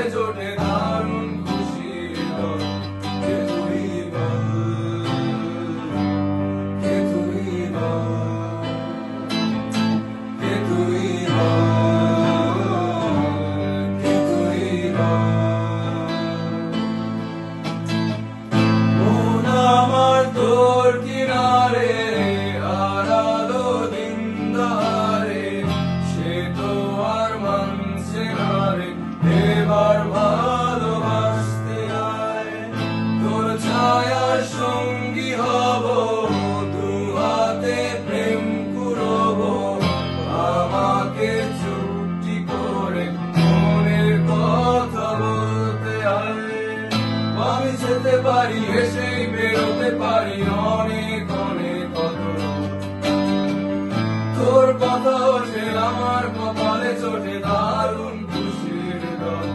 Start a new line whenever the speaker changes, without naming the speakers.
কপালে জোটে দারুণ খুশির দল। কে তুই বল, কে তুই বল, কে তুই বল, কে তুই বল। মন আমার তোর কিনারে, আর আলো দিন দাহারে, সে তো আর মানছে না রে, এবার ভালোবাসতে আয়। তোর ছায়ার সঙ্গী হব, দু হাতে প্রেম কুড়বো, আমাকে চুপটি করে মনের কথা বলতে আয়। আমি যেতে পারি, এসেই বেরোতে পারি অনেক অনেক কত। তোর কথা ওঠে আমার কপালে চোটে দারুণ খুশির দল।